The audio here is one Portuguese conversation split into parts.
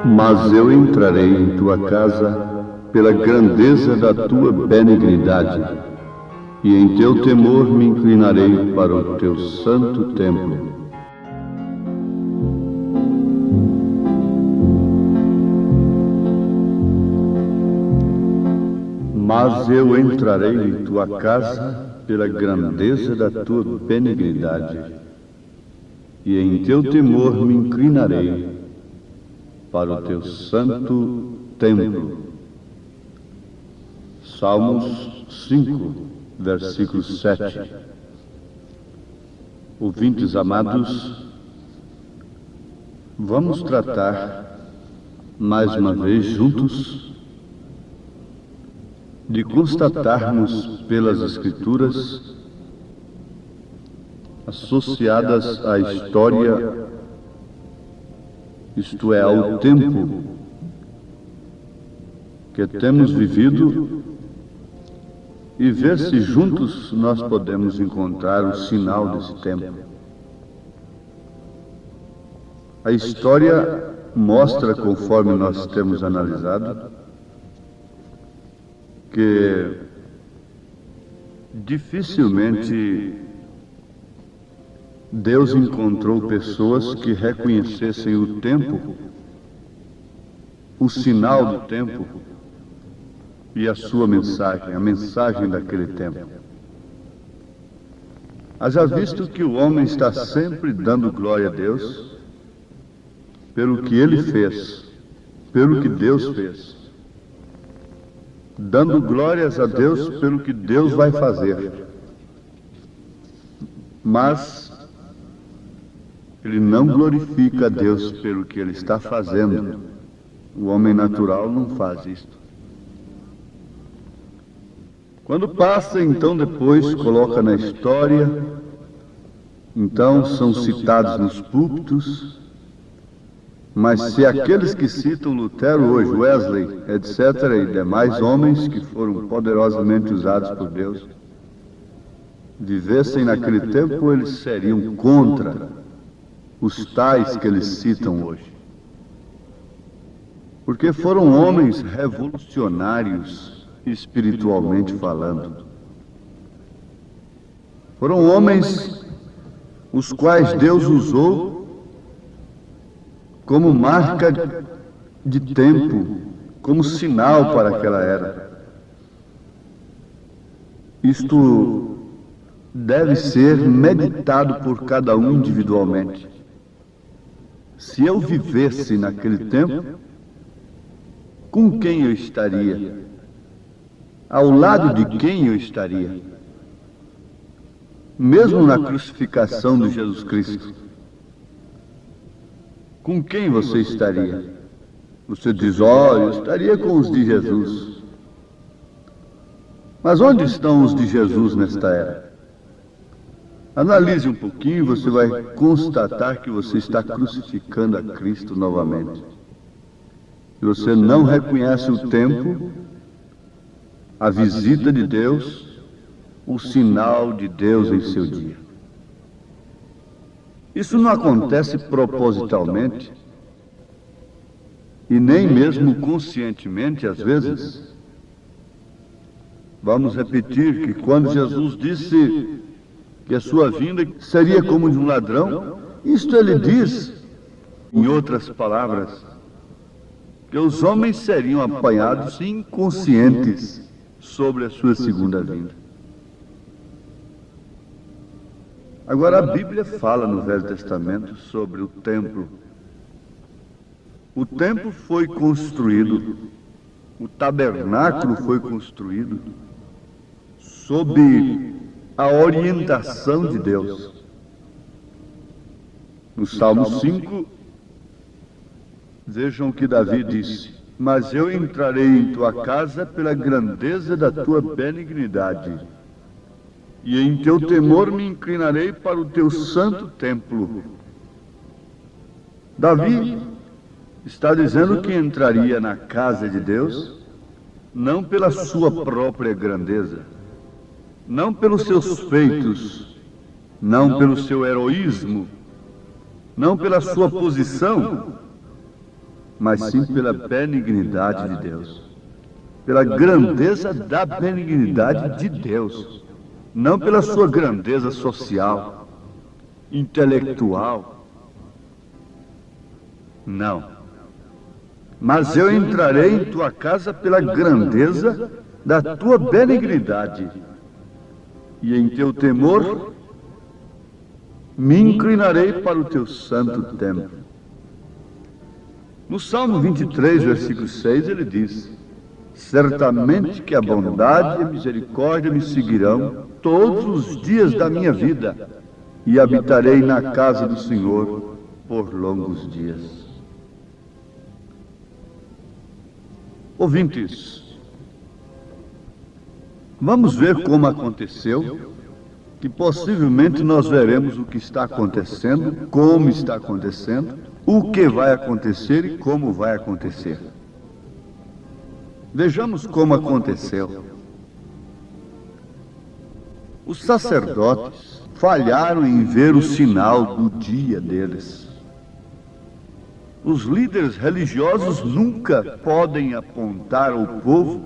Mas eu entrarei em tua casa pela grandeza da tua benignidade, e em teu temor me inclinarei para o teu santo templo. Mas eu entrarei em tua casa pela grandeza da tua benignidade, e em teu temor me inclinarei para o teu santo templo. Salmos 5, versículo 7. Ouvintes amados, vamos tratar mais uma vez juntos de constatarmos pelas Escrituras associadas à história, isto é, ao tempo que temos vivido, e ver se juntos nós podemos encontrar o sinal desse tempo. A história mostra, conforme nós temos analisado, que dificilmente Deus encontrou pessoas que reconhecessem o tempo, o sinal do tempo e a sua mensagem, a mensagem daquele tempo. Haja visto que o homem está sempre dando glória a Deus pelo que ele fez, pelo que Deus fez, dando glórias a Deus pelo que Deus vai fazer, mas ele não glorifica a Deus pelo que ele está fazendo. O homem natural não faz isto. Quando passa, então depois coloca na história, então são citados nos púlpitos, mas se aqueles que citam Lutero hoje, Wesley, etc., e demais homens que foram poderosamente usados por Deus, vivessem naquele tempo, eles seriam contra os tais que eles citam hoje. Porque foram homens revolucionários, espiritualmente falando. Foram homens os quais Deus usou como marca de tempo, como sinal para aquela era. Isto deve ser meditado por cada um individualmente. Se eu vivesse naquele tempo, com quem eu estaria? Ao lado de quem eu estaria? Mesmo na crucificação de Jesus Cristo, com quem você estaria? Você diz, eu estaria com os de Jesus. Mas onde estão os de Jesus nesta era? Analise um pouquinho e você vai constatar que você está crucificando a Cristo novamente. E você não reconhece o tempo, a visita de Deus, o sinal de Deus em seu dia. Isso não acontece propositalmente e nem mesmo conscientemente às vezes. Vamos repetir que quando Jesus disse que a sua vinda seria como de um ladrão, isto ele diz, em outras palavras, que os homens seriam apanhados inconscientes sobre a sua segunda vinda. Agora a Bíblia fala no Velho Testamento sobre o templo. O templo foi construído, o tabernáculo foi construído sob a orientação de Deus. No Salmo 5, vejam o que Davi disse: mas eu entrarei em tua casa pela grandeza da tua benignidade, e em teu temor me inclinarei para o teu santo templo. Davi Está dizendo que entraria na casa de Deus não pela sua própria grandeza, não pelos seus feitos, não pelo seu heroísmo, não pela sua posição, mas sim pela benignidade de Deus, pela grandeza da benignidade de Deus, não pela sua grandeza social, intelectual. Não. Mas eu entrarei em tua casa pela grandeza da tua benignidade, e em teu temor me inclinarei para o teu santo templo. No Salmo 23, versículo 6, ele diz: certamente que a bondade e a misericórdia me seguirão todos os dias da minha vida, e habitarei na casa do Senhor por longos dias. Ouvintes, vamos ver como aconteceu, que possivelmente nós veremos o que está acontecendo, como está acontecendo, o que vai acontecer e como vai acontecer. Vejamos como aconteceu. Os sacerdotes falharam em ver o sinal do dia deles. Os líderes religiosos nunca podem apontar ao povo,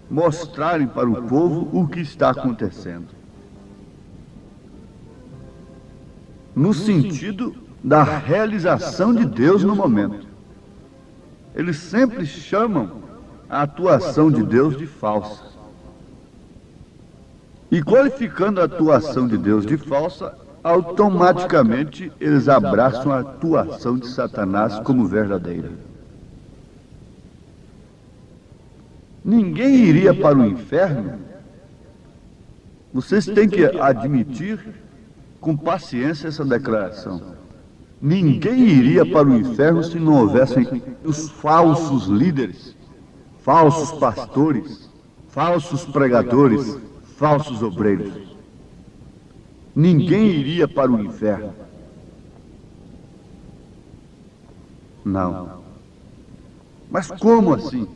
mostrarem para o povo o que está acontecendo, no sentido da realização de Deus no momento. Eles sempre chamam a atuação de Deus de falsa. E qualificando a atuação de Deus de falsa, automaticamente eles abraçam a atuação de Satanás como verdadeira. Ninguém iria para o inferno. Vocês têm que admitir com paciência essa declaração. Ninguém iria para o inferno se não houvessem os falsos líderes, falsos pastores, falsos pregadores, falsos obreiros. Ninguém iria para o inferno. Não. Mas como assim?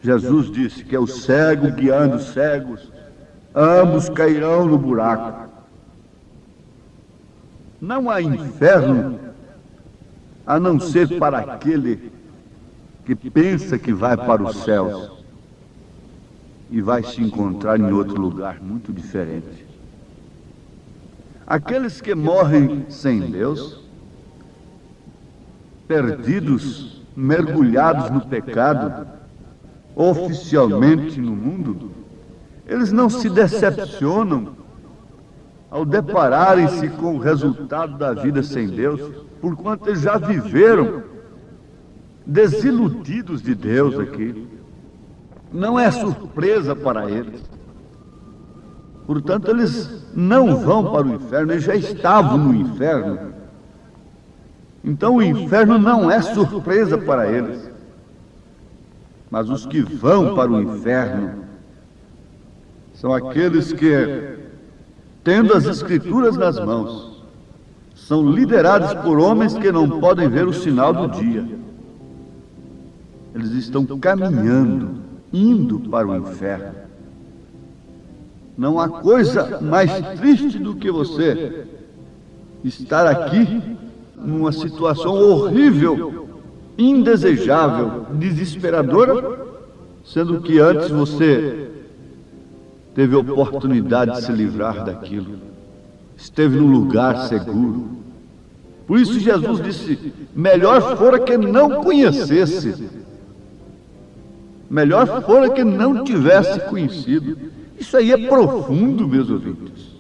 Jesus disse que é o cego guiando os cegos, ambos cairão no buraco. Não há inferno a não ser para aquele que pensa que vai para os céus e vai se encontrar em outro lugar muito diferente. Aqueles que morrem sem Deus, perdidos, mergulhados no pecado, oficialmente no mundo, eles não se decepcionam ao depararem-se com o resultado da vida sem Deus, porquanto eles já viveram desiludidos de Deus aqui. Não é surpresa para eles. Portanto, eles não vão para o inferno, eles já estavam no inferno. Então, o inferno não é surpresa para eles. Mas os que vão para o inferno são aqueles que, tendo as Escrituras nas mãos, são liderados por homens que não podem ver o sinal do dia. Eles estão caminhando, indo para o inferno. Não há coisa mais triste do que você estar aqui numa situação horrível, indesejável, desesperadora, sendo que antes você teve a oportunidade de se livrar daquilo, esteve num lugar seguro. Por isso Jesus disse: melhor fora que não conhecesse, melhor fora que não tivesse conhecido. Isso aí é profundo, meus ouvintes.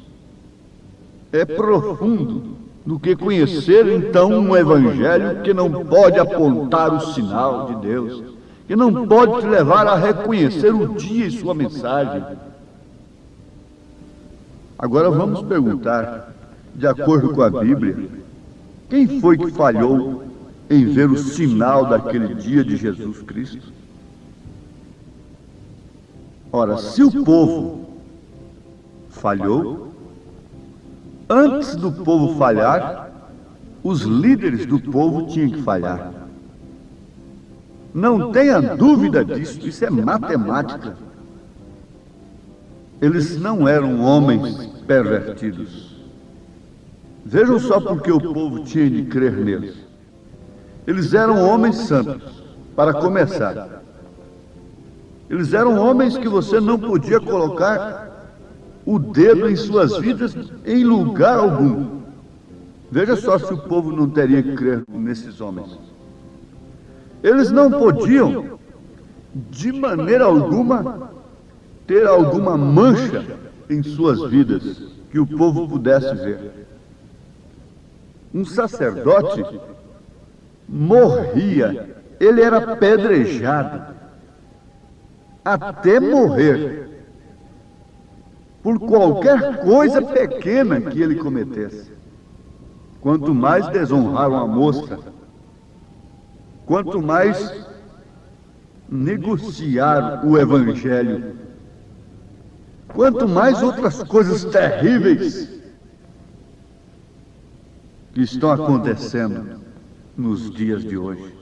É profundo do que conhecer, então, um evangelho que não pode apontar o sinal de Deus, que não pode te levar a reconhecer o dia e sua mensagem. Agora vamos perguntar, de acordo com a Bíblia, quem foi que falhou em ver o sinal daquele dia de Jesus Cristo? Ora, se o povo falhou, antes do povo falhar, os líderes do povo tinham que falhar. Não tenha dúvida disso, isso é matemática. Eles não eram homens pervertidos. Vejam só porque o povo tinha de crer neles. Eles eram homens santos, para começar. Eles eram homens que você não podia colocar o dedo em suas vidas em lugar algum. Veja só se o povo não teria que crer nesses homens. Eles não podiam, de maneira alguma, ter alguma mancha em suas vidas que o povo pudesse ver. Um sacerdote morria, ele era apedrejado até morrer por qualquer coisa pequena que ele cometesse. Quanto mais desonrar uma moça, quanto mais negociar o evangelho, quanto mais outras coisas terríveis que estão acontecendo nos dias de hoje.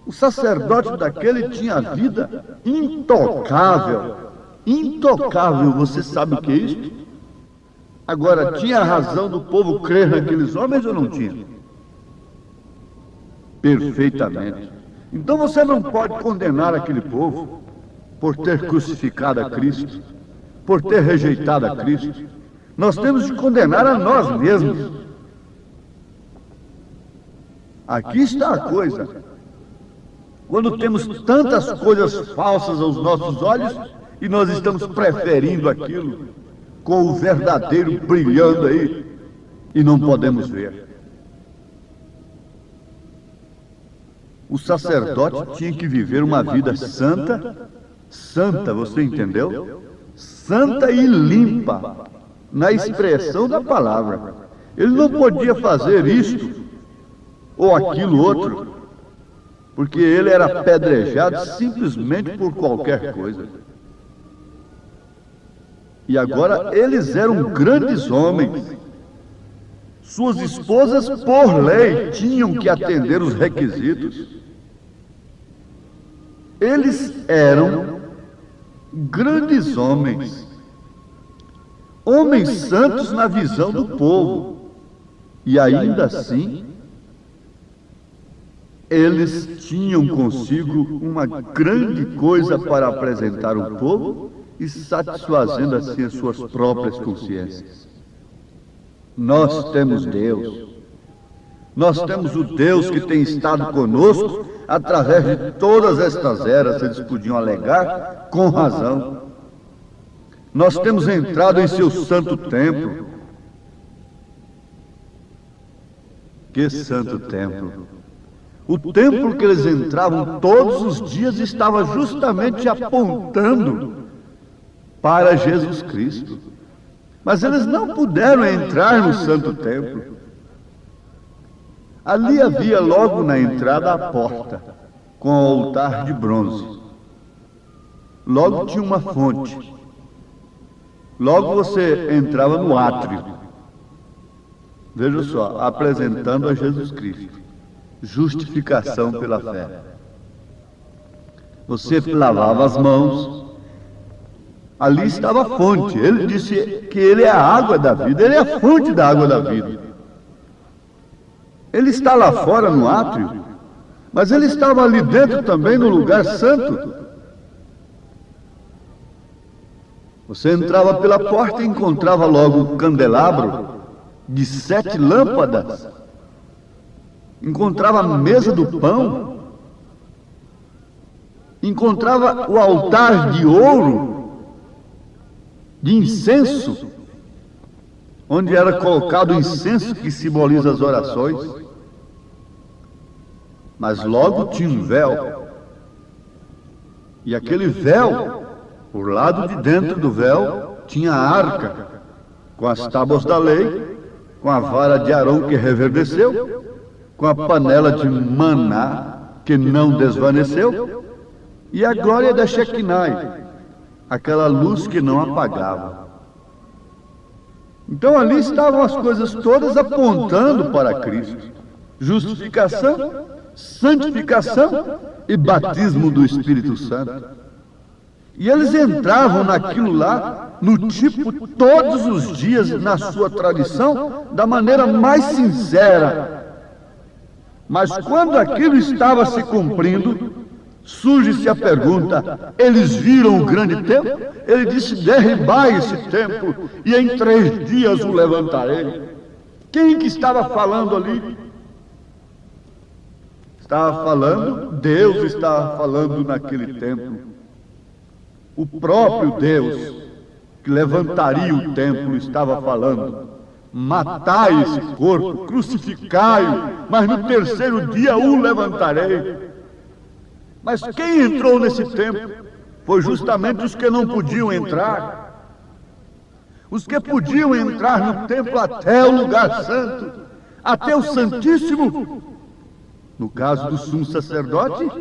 O sacerdote daquele tinha a vida intocável. Intocável, você sabe o que é isso? Agora, tinha a razão do povo crer naqueles homens ou não tinha? Perfeitamente. Então você não pode condenar aquele povo por ter crucificado a Cristo, por ter rejeitado a Cristo. Nós temos de condenar a nós mesmos. Aqui está a coisa. Quando temos tantas coisas falsas aos nossos olhos e nós estamos preferindo aquilo com o verdadeiro brilhando aí e não podemos ver. O sacerdote tinha que viver uma vida santa, santa, você entendeu? Santa e limpa, na expressão da palavra. Ele não podia fazer isto ou aquilo outro, porque ele era apedrejado simplesmente por qualquer coisa. E agora eles eram grandes homens. Suas esposas, por lei, tinham que atender os requisitos. Eles eram grandes homens, homens santos na visão do povo. E ainda assim, eles tinham consigo uma grande coisa para apresentar ao povo e satisfazendo assim as suas próprias consciências. Nós temos Deus. Nós temos o Deus que tem estado conosco através de todas estas eras, eles podiam alegar com razão. Nós temos entrado em seu santo templo. Que santo templo! O templo que eles entravam todos os dias estava justamente apontando para Jesus Cristo. Mas eles não puderam entrar no santo templo. Ali havia logo na entrada a porta, com o altar de bronze. Logo tinha uma fonte. Logo você entrava no átrio. Veja só, apresentando a Jesus Cristo. Justificação pela fé. Você lavava as mãos. Ali estava a fonte. Ele disse que ele é a água da vida. Ele é a fonte da água da vida. Ele está lá fora no átrio, mas ele estava ali dentro também no lugar santo. Você entrava pela porta e encontrava logo um candelabro de 7 lâmpadas. Encontrava a mesa do pão. Encontrava o altar de ouro, de incenso, onde era colocado o incenso que simboliza as orações. Mas logo tinha um véu. E aquele véu, por lado de dentro do véu, tinha a arca, com as tábuas da lei, com a vara de Arão que reverdeceu, com a panela de maná que não desvaneceu, e a glória da Shekinah, aquela luz que não apagava. Então ali estavam as coisas todas apontando para Cristo: justificação, santificação e batismo do Espírito Santo. E eles entravam naquilo lá, no tipo, todos os dias, na sua tradição, da maneira mais sincera. Mas quando aquilo estava se cumprindo, surge-se a pergunta: eles viram o grande templo? Ele disse: derribai esse templo e em 3 dias o levantarei. Quem que estava falando ali? Estava falando, Deus estava falando naquele templo. O próprio Deus, que levantaria o templo, estava falando: matai esse corpo, crucificai-o, mas no 3º dia o levantarei. Mas quem entrou nesse templo? Foi justamente os que não podiam entrar. Os que podiam entrar no templo até o lugar santo, até o Santíssimo, no caso do sumo sacerdote,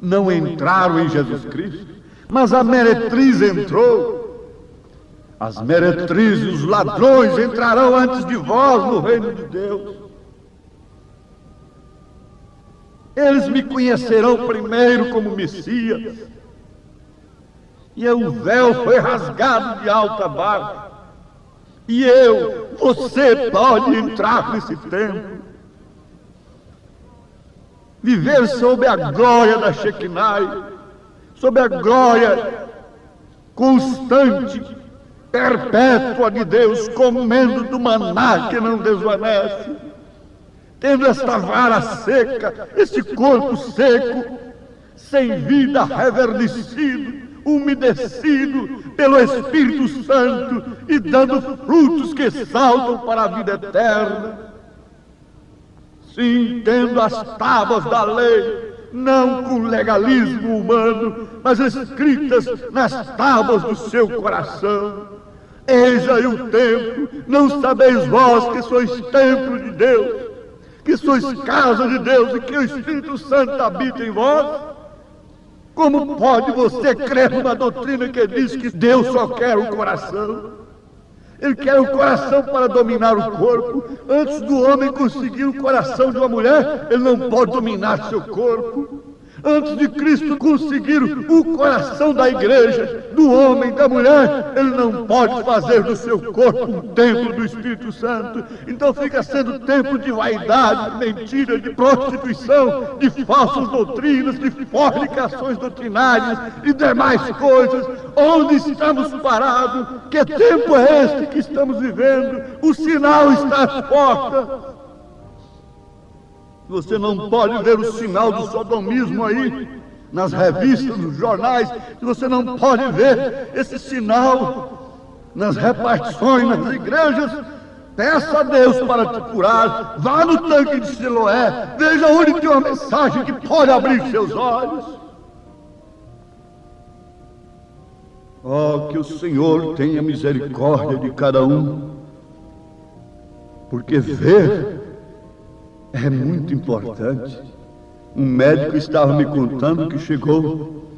não entraram em Jesus Cristo. Mas a meretriz entrou. As meretrizes, os ladrões entrarão antes de vós no reino de Deus. Eles me conhecerão primeiro como Messias. E o véu foi rasgado de alto a baixo. E você pode entrar nesse templo, viver sob a glória da Shekinah, sob a glória constante, perpétua de Deus, comendo do maná que não desvanece, tendo esta vara seca, esse corpo seco, sem vida, reverdecido, umedecido pelo Espírito Santo e dando frutos que saltam para a vida eterna. Sim, tendo as tábuas da lei, não com legalismo humano, mas escritas nas tábuas do seu coração. Eis aí o templo, não sabeis vós que sois templo de Deus, que sois casa de Deus e que o Espírito Santo habita em vós? Como pode você crer numa doutrina que diz que Deus só quer o coração? Ele quer o coração para dominar o corpo. Antes do homem conseguir o coração de uma mulher, ele não pode dominar seu corpo. Antes de Cristo conseguir o coração da igreja, do homem, da mulher, ele não pode fazer do seu corpo um templo do Espírito Santo. Então fica sendo templo de vaidade, de mentira, de prostituição, de falsas doutrinas, de fornicações doutrinárias e demais coisas. Onde estamos parados? Que tempo é este que estamos vivendo? O sinal está às portas. Você não pode ver o sinal do sodomismo aí, nas revistas, nos jornais. Você não pode ver esse sinal nas repartições, nas igrejas. Peça a Deus para te curar. Vá no tanque de Siloé. Veja onde tem uma mensagem que pode abrir seus olhos. Oh, que o Senhor tenha misericórdia de cada um, porque ver é muito importante. Um médico estava me contando que chegou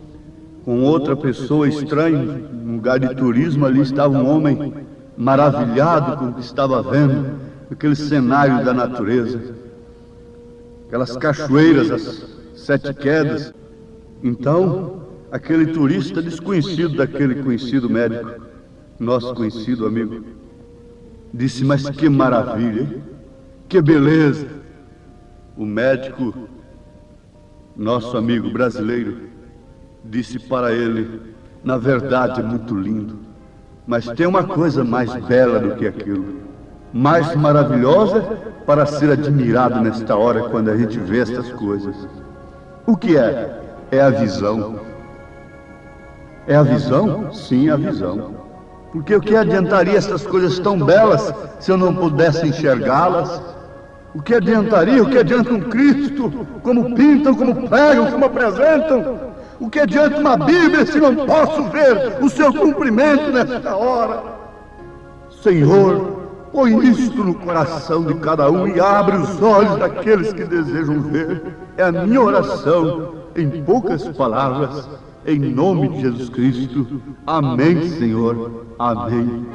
com outra pessoa estranha, num lugar de turismo. Ali estava um homem maravilhado com o que estava vendo, aquele cenário da natureza, aquelas cachoeiras, as 7 quedas. Então, aquele turista desconhecido daquele conhecido médico, nosso conhecido amigo, disse: mas que maravilha, hein? Que beleza! O médico, nosso amigo brasileiro, disse para ele: na verdade é muito lindo, mas tem uma coisa mais bela do que aquilo, mais maravilhosa para ser admirado nesta hora quando a gente vê estas coisas. O que é? É a visão. É a visão? Sim, a visão. Porque o que adiantaria essas coisas tão belas se eu não pudesse enxergá-las? O que adiantaria? O que adianta um Cristo, como pintam, como pregam, como apresentam? O que adianta uma Bíblia se não posso ver o seu cumprimento nesta hora? Senhor, põe isto no coração de cada um e abre os olhos daqueles que desejam ver. É a minha oração, em poucas palavras, em nome de Jesus Cristo. Amém, Senhor. Amém.